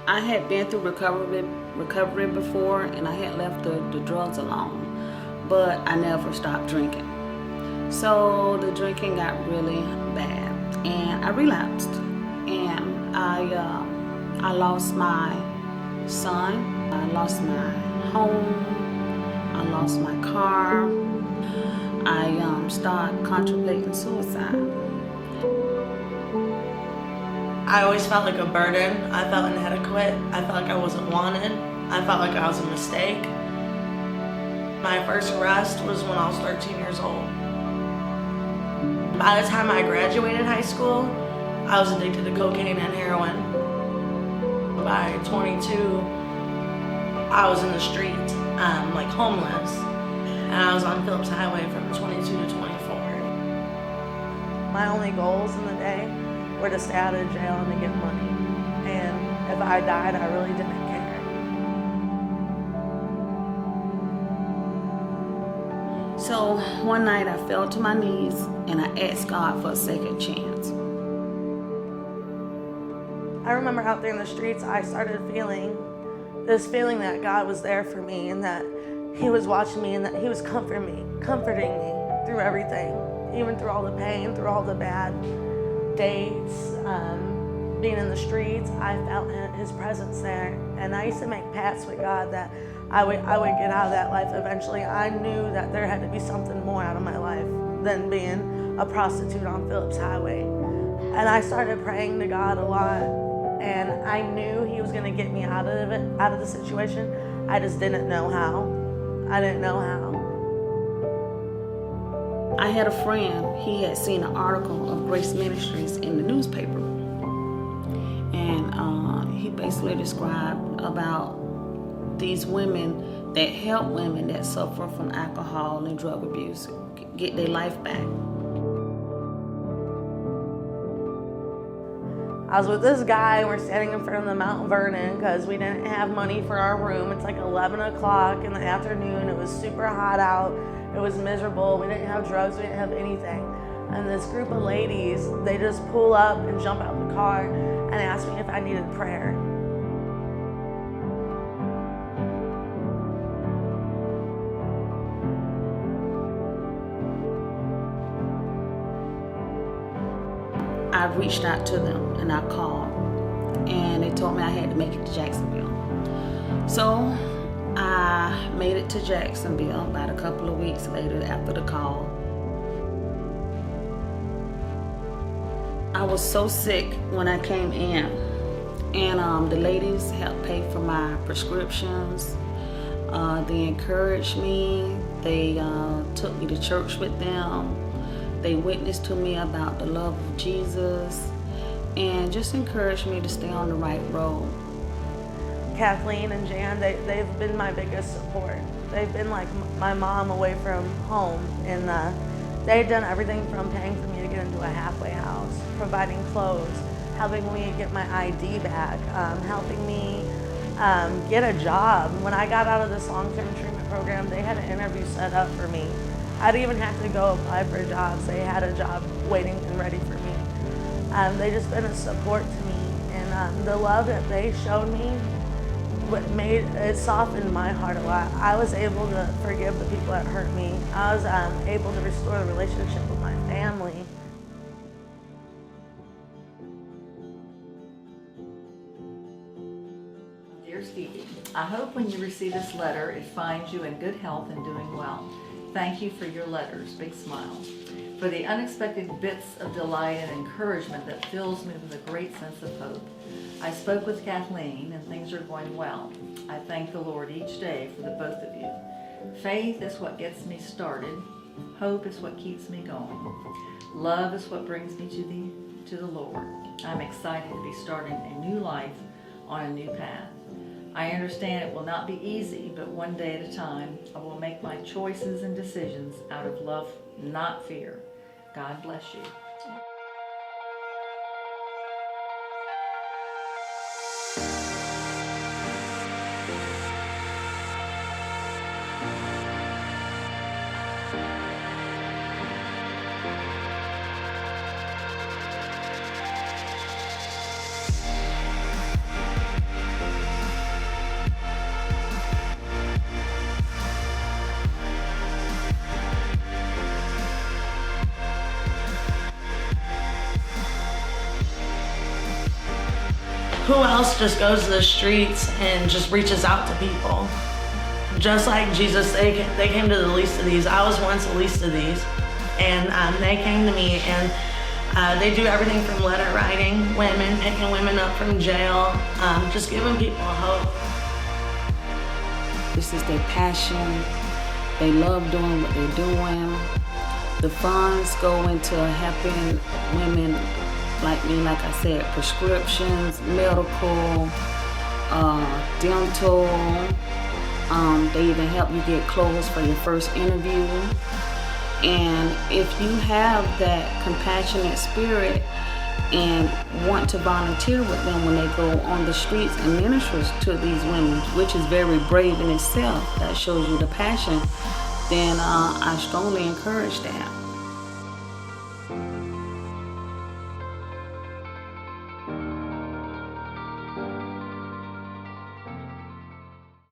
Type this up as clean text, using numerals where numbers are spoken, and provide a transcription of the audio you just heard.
I had been through recovery before, and I had left the drugs alone, but I never stopped drinking. So the drinking got really bad, and I relapsed, and I lost my son, I lost my home, I lost my car. I started contemplating suicide. I always felt like a burden. I felt inadequate. I felt like I wasn't wanted. I felt like I was a mistake. My first arrest was when I was 13 years old. By the time I graduated high school, I was addicted to cocaine and heroin. By 22, I was in the street, like homeless, and I was on Phillips Highway from 22 to 24. My only goals in the day were to stay out of jail and to get money. And if I died, I really didn't care. So one night I fell to my knees and I asked God for a second chance. I remember out there in the streets, I started feeling this feeling that God was there for me and that He was watching me and that He was comforting me through everything, even through all the pain, through all the bad dates, being in the streets. I felt His presence there, and I used to make pacts with God that I would get out of that life eventually. I knew that there had to be something more out of my life than being a prostitute on Phillips Highway, and I started praying to God a lot, and I knew He was going to get me out of it, out of the situation. I just didn't know how. I didn't know how. I had a friend, he had seen an article of Grace Ministries in the newspaper, and he basically described about these women that help women that suffer from alcohol and drug abuse get their life back. I was with this guy, and we're standing in front of the Mount Vernon because we didn't have money for our room. It's like 11 o'clock in the afternoon. It was super hot out. It was miserable. We didn't have drugs. We didn't have anything. And this group of ladies, they just pull up and jump out the car and ask me if I needed prayer. I reached out to them and I called, and they told me I had to make it to Jacksonville. So I made it to Jacksonville about a couple of weeks later after the call. I was so sick when I came in, and the ladies helped pay for my prescriptions. They encouraged me. They took me to church with them. They witnessed to me about the love of Jesus and just encouraged me to stay on the right road. Kathleen and Jan, they've been my biggest support. They've been like my mom away from home, and they've done everything from paying for me to get into a halfway house, providing clothes, helping me get my ID back, helping me get a job. When I got out of this long-term treatment program, they had an interview set up for me. I didn't even have to go apply for jobs. They had a job waiting and ready for me. They just been a support to me, and the love that they showed me, it softened my heart a lot. I was able to forgive the people that hurt me. I was able to restore the relationship with my family. Dear Stevie, I hope when you receive this letter, it finds you in good health and doing well. Thank you for your letters, big smile, for the unexpected bits of delight and encouragement that fills me with a great sense of hope. I spoke with Kathleen and things are going well. I thank the Lord each day for the both of you. Faith is what gets me started. Hope is what keeps me going. Love is what brings me to the Lord. I'm excited to be starting a new life on a new path. I understand it will not be easy, but one day at a time, I will make my choices and decisions out of love, not fear. God bless you. who else just goes to the streets and just reaches out to people? Just like Jesus, they came to the least of these. I was once the least of these, and they came to me, and they do everything from letter writing women, picking women up from jail, just giving people hope. This is their passion. They love doing what they're doing. The funds go into helping women like me, like I said, prescriptions, medical, dental. They even help you get clothes for your first interview. And if you have that compassionate spirit and want to volunteer with them when they go on the streets and minister to these women, which is very brave in itself, that shows you the passion, then I strongly encourage that.